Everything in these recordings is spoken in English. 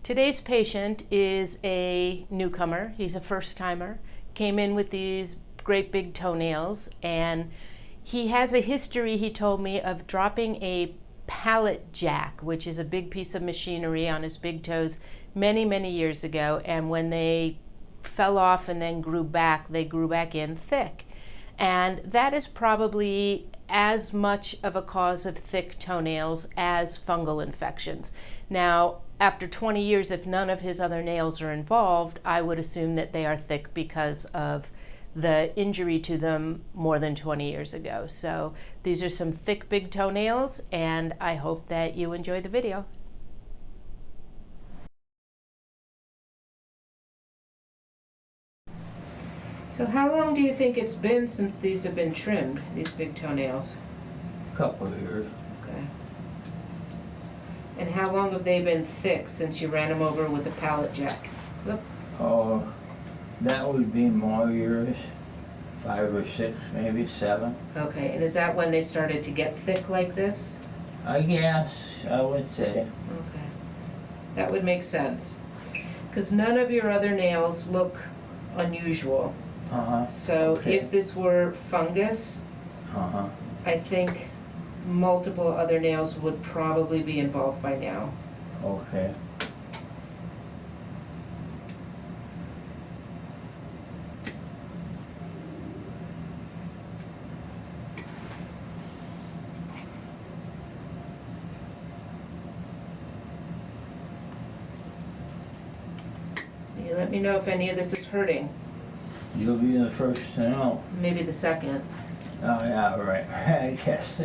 Today's patient is a newcomer. He's a first-timer. Came in with these great big toenails, and he has a history, he told me, of dropping a pallet jack, which is a big piece of machinery, on his big toes many, many years ago. And when they fell off and then grew back, they grew back in thick. And that is probably as much of a cause of thick toenails as fungal infections. Now, after 20 years, if none of his other nails are involved, I would assume that they are thick because of the injury to them more than 20 years ago. So these are some thick, big toenails, and I hope that you enjoy the video. So how long do you think it's been since these have been trimmed, these big toenails? A couple of years. Okay. And how long have they been thick since you ran them over with a pallet jack? Look. Oh, that would be more years, 5 or 6, maybe 7. Okay, and is that when they started to get thick like this? I guess, I would say. Okay. That would make sense. Because none of your other nails look unusual. So okay. if this were fungus, I think multiple other nails would probably be involved by now. Okay. You let me know if any of this is hurting. You'll be the first to know. Maybe the second. Oh, yeah, right. I guess.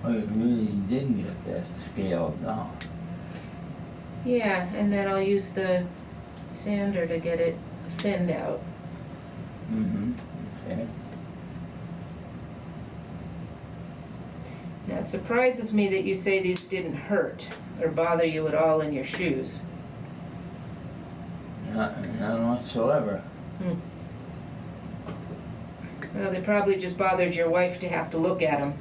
Oh, you really did get that scaled down. Yeah, and then I'll use the sander to get it thinned out. Okay. Now it surprises me that you say these didn't hurt or bother you at all in your shoes. None whatsoever. Well, they probably just bothered your wife to have to look at them.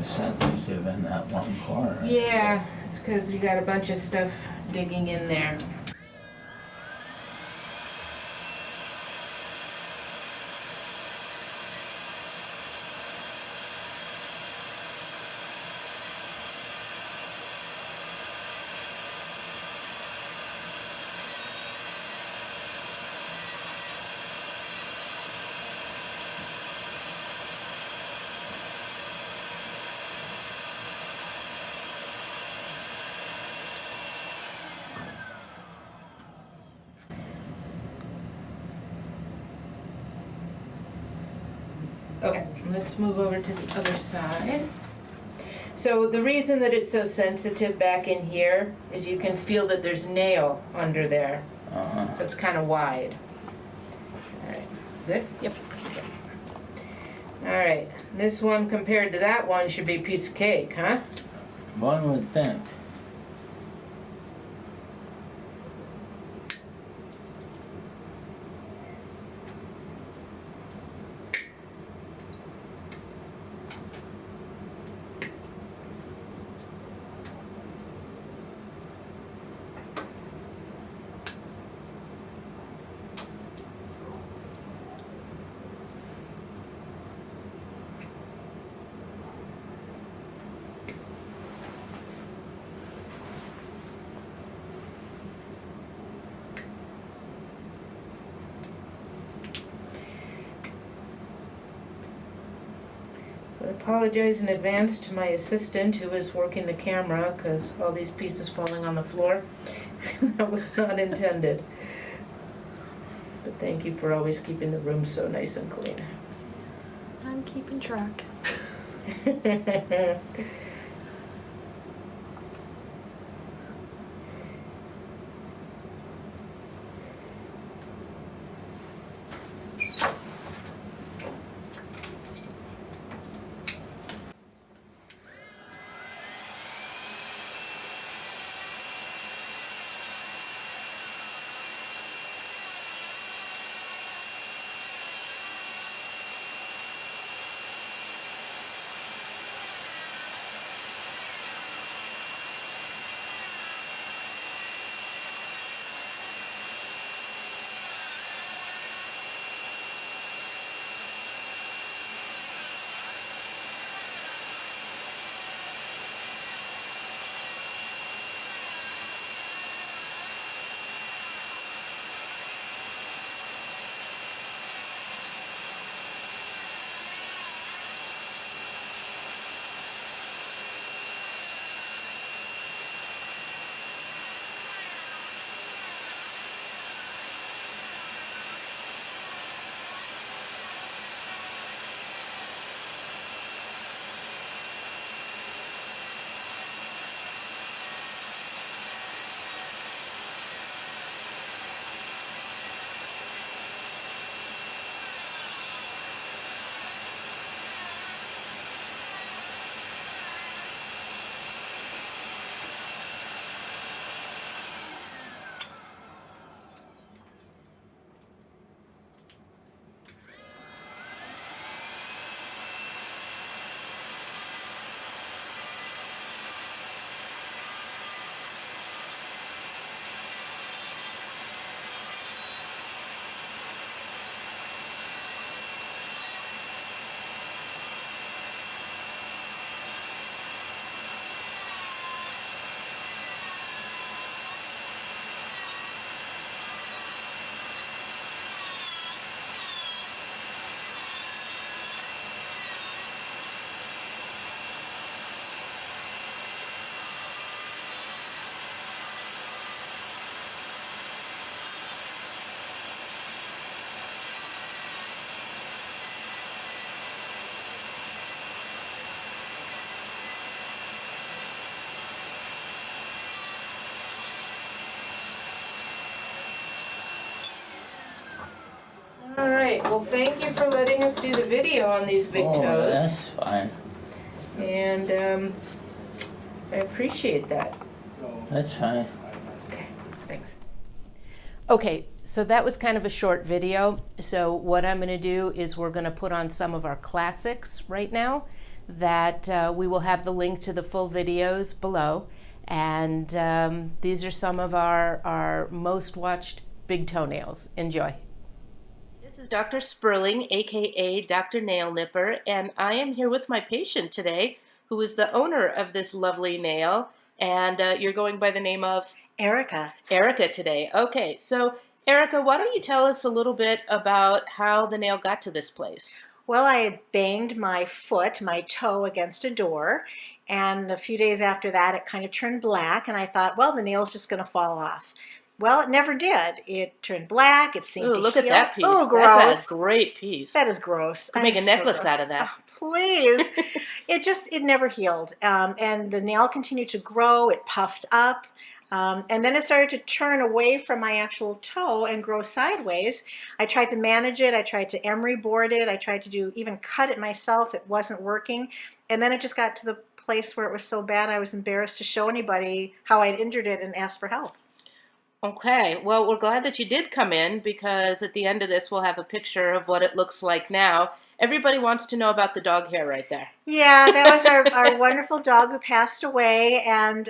of sensitive in that one corner. Yeah, it's because you got a bunch of stuff digging in there. Okay, let's move over to the other side. So the reason that it's so sensitive back in here is you can feel that there's nail under there. So it's kind of wide. All right, good? Yep. Okay. All right, this one compared to that one should be a piece of cake, huh? One would think. I apologize in advance to my assistant who is working the camera because all these pieces falling on the floor. That was not intended. But thank you for always keeping the room so nice and clean. I'm keeping track. All right, well, thank you for letting us do the video on these big Oh, toes. that's fine. And I appreciate that. That's fine. Okay, thanks. Okay, so that was kind of a short video. So what I'm going to do is we're going to put on some of our classics right now. that we will have the link to the full videos below. And these are some of our most watched big toenails. Enjoy. This is Dr. Sperling, aka Dr. Nail Nipper, and I am here with my patient today, who is the owner of this lovely nail. And you're going by the name of? Erica. Erica today. Okay, so Erica, why don't you tell us a little bit about how the nail got to this place? Well, I had banged my foot, my toe, against a door, and a few days after that it kind of turned black, and I thought, well, the nail's just going to fall off. Well, it never did. It turned black. It seemed to look heal. at that piece. Oh, gross. That's a great piece. That is gross. Could make a necklace out of that. Oh, please. It never healed. And the nail continued to grow. It puffed up. And then it started to turn away from my actual toe and grow sideways. I tried to manage it. I tried to emery board it. I tried to even cut it myself. It wasn't working. And then it just got to the place where it was so bad I was embarrassed to show anybody how I'd injured it and asked for help. Okay, well, we're glad that you did come in, because at the end of this we'll have a picture of what it looks like now. Everybody wants to know about the dog hair right there. Yeah, that was our wonderful dog who passed away, and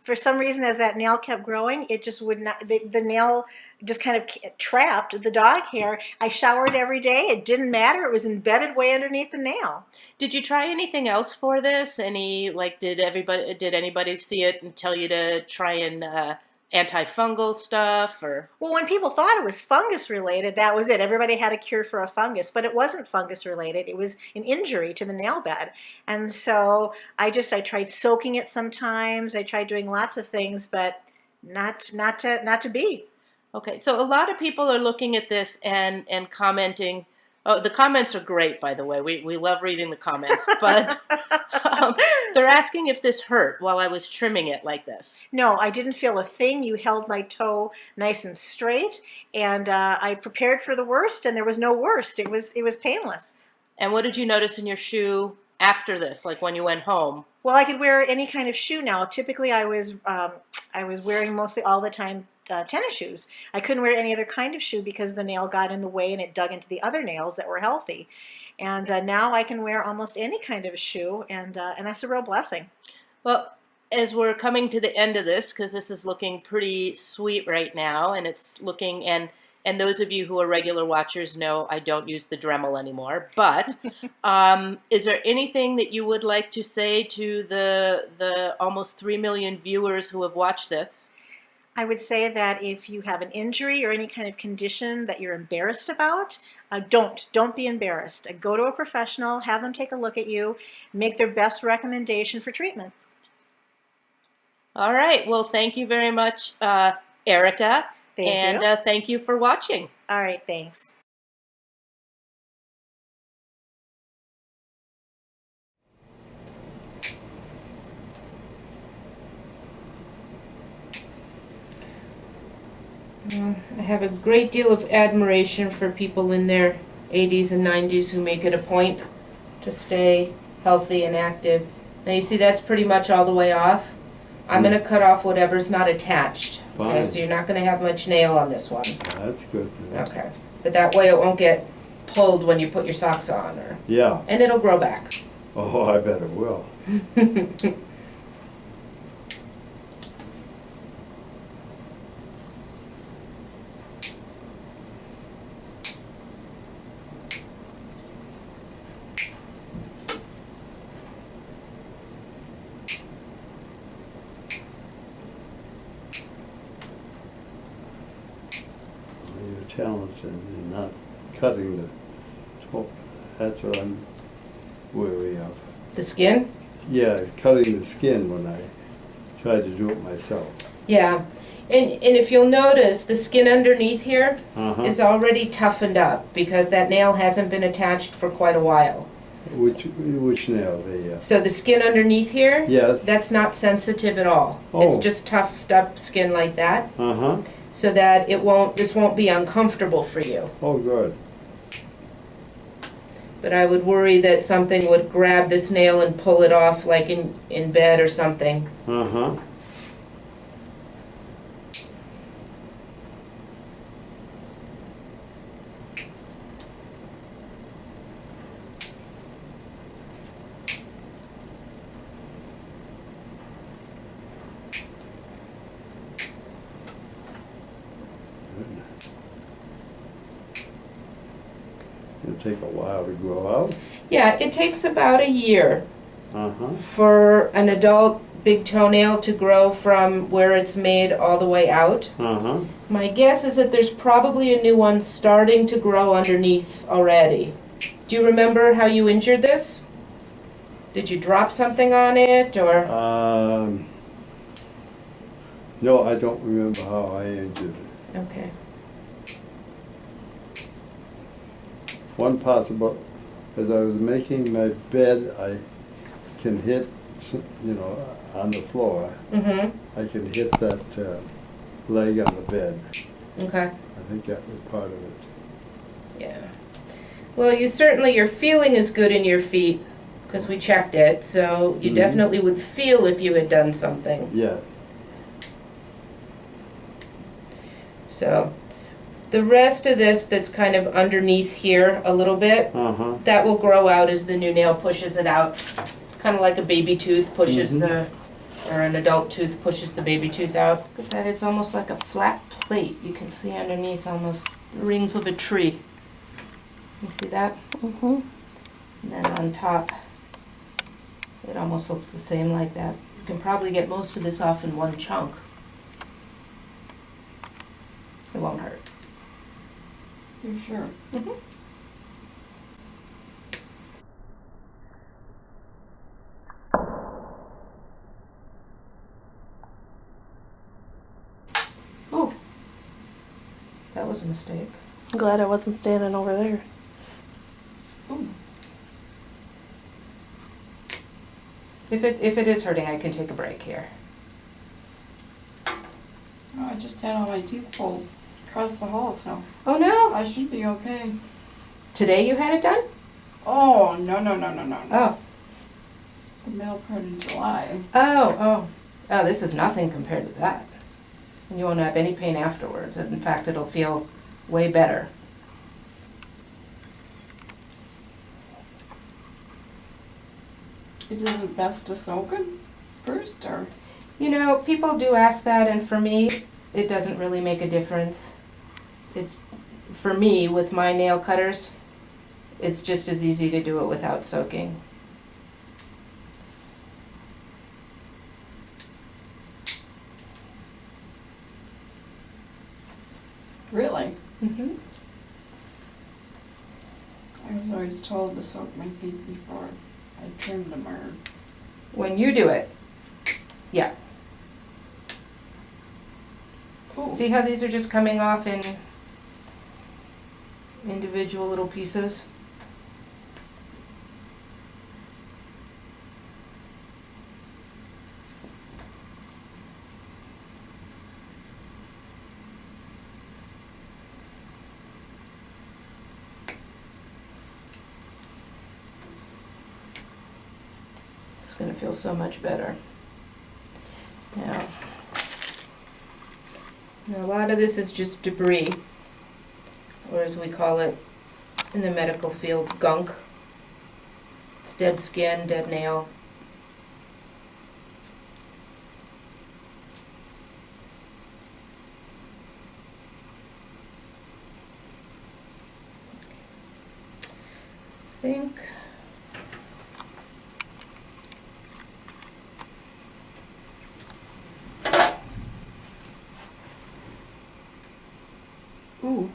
for some reason, as that nail kept growing, it just would not, the nail just kind of trapped the dog hair. I showered every day. It didn't matter. It was embedded way underneath the nail. Did you try anything else for this? Did anybody see it and tell you to try and antifungal stuff? Or? Well, when people thought it was fungus related, that was it. Everybody had a cure for a fungus, but it wasn't fungus related. It was an injury to the nail bed. And so I tried soaking it sometimes. I tried doing lots of things, but not to be. Okay, so a lot of people are looking at this and commenting. Oh, the comments are great, by the way. We love reading the comments, but they're asking if this hurt while I was trimming it like this. No, I didn't feel a thing. You held my toe nice and straight, and I prepared for the worst, and there was no worst. It was painless. And what did you notice in your shoe after this, like when you went home? Well, I could wear any kind of shoe now. Typically, I was wearing mostly all the time tennis shoes. I couldn't wear any other kind of shoe because the nail got in the way and it dug into the other nails that were healthy. And now I can wear almost any kind of a shoe, and that's a real blessing. Well, as we're coming to the end of this, because this is looking pretty sweet right now, and it's looking, and those of you who are regular watchers know I don't use the Dremel anymore, but is there anything that you would like to say to the almost 3 million viewers who have watched this? I would say that if you have an injury or any kind of condition that you're embarrassed about, don't be embarrassed. Go to a professional, have them take a look at you, make their best recommendation for treatment. All right. Well, thank you very much, Erica. Thank you. And thank you for watching. All right, thanks. I have a great deal of admiration for people in their 80s and 90s who make it a point to stay healthy and active. Now you see that's pretty much all the way off. I'm going to cut off whatever's not attached. Fine. Okay, so you're not going to have much nail on this one. That's good. Okay. But that way it won't get pulled when you put your socks on. Yeah. And it'll grow back. Oh, I bet it will. You're talented in not cutting the top. That's what I'm wary of. The skin? Yeah, cutting the skin when I tried to do it myself. Yeah. And if you'll notice, the skin underneath here Uh-huh. is already toughened up because that nail hasn't been attached for quite a while. Which nail? The So the skin underneath here, yes. that's not sensitive at all. Oh. It's just toughed up skin like that, Uh-huh. so that this won't be uncomfortable for you. Oh, good. But I would worry that something would grab this nail and pull it off, like in bed or something. Uh-huh. It'll take a while to grow out. Yeah, it takes about a year Uh-huh. for an adult big toenail to grow from where it's made all the way out. Uh-huh. My guess is that there's probably a new one starting to grow underneath already. Do you remember how you injured this? Did you drop something on it, or? No, I don't remember how I injured it. Okay. One possible, as I was making my bed, I can hit, you know, on the floor. Mm-hmm. I can hit that leg on the bed. Okay. I think that was part of it. Yeah. Well, your feeling is good in your feet, because we checked it, so you definitely would feel if you had done something. Yeah. So, the rest of this that's kind of underneath here a little bit, Uh-huh. that will grow out as the new nail pushes it out. Kind of like a baby tooth pushes or an adult tooth pushes the baby tooth out. Look at that, it's almost like a flat plate. You can see underneath almost the rings of a tree. You see that? Mm-hmm. And then on top, it almost looks the same like that. You can probably get most of this off in one chunk. It won't hurt. You sure? Mm-hmm. Oh, that was a mistake. I'm glad I wasn't standing over there. Ooh. If it is hurting, I can take a break here. Oh, I just had all my teeth pulled across the hall, so Oh no! I should be okay. Today you had it done? Oh, no. Oh. The middle part in July. Oh, this is nothing compared to that. And you won't have any pain afterwards. In fact, it'll feel way better. It isn't best to soak it first, or? You know, people do ask that, and for me, it doesn't really make a difference. It's, for me, with my nail cutters, it's just as easy to do it without soaking. Really? Mm-hmm. I was always told to soak my feet before I trimmed them, or... When you do it, yeah. Cool. See how these are just coming off in individual little pieces? It's going to feel so much better. Now, a lot of this is just debris, or as we call it in the medical field, gunk. It's dead skin, dead nail. I think Ooh.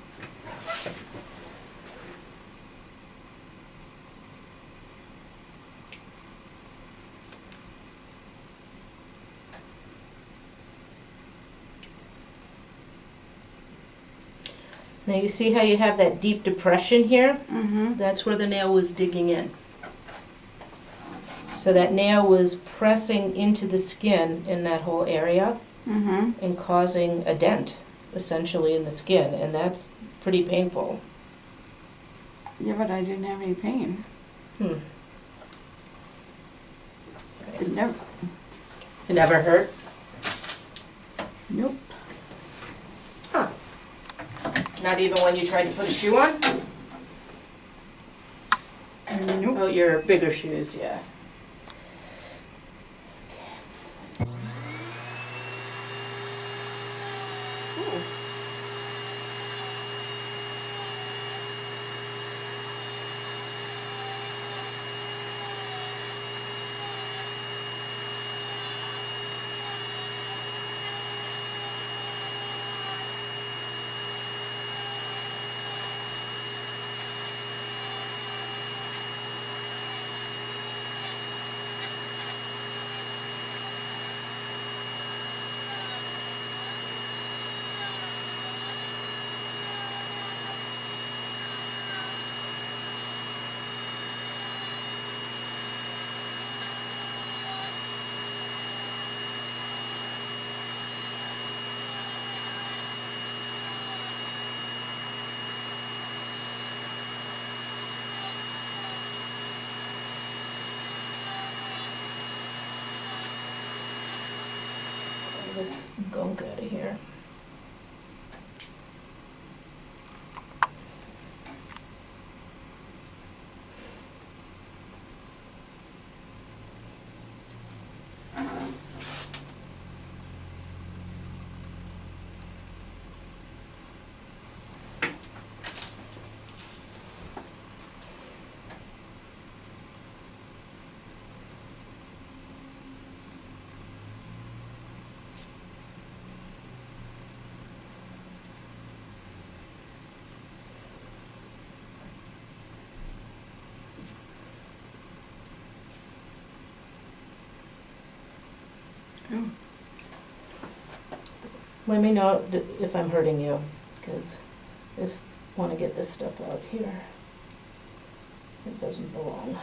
now you see how you have that deep depression here? Mm-hmm. That's where the nail was digging in. So that nail was pressing into the skin in that whole area Mm-hmm. and causing a dent, essentially, in the skin, and that's pretty painful. Yeah, but I didn't have any pain. Hmm. It never... It never hurt? Nope. Huh. Not even when you tried to put a shoe on? Nope. Oh, your bigger shoes, yeah. this gunk out of here. Let me know if I'm hurting you, because I just want to get this stuff out here. It doesn't belong.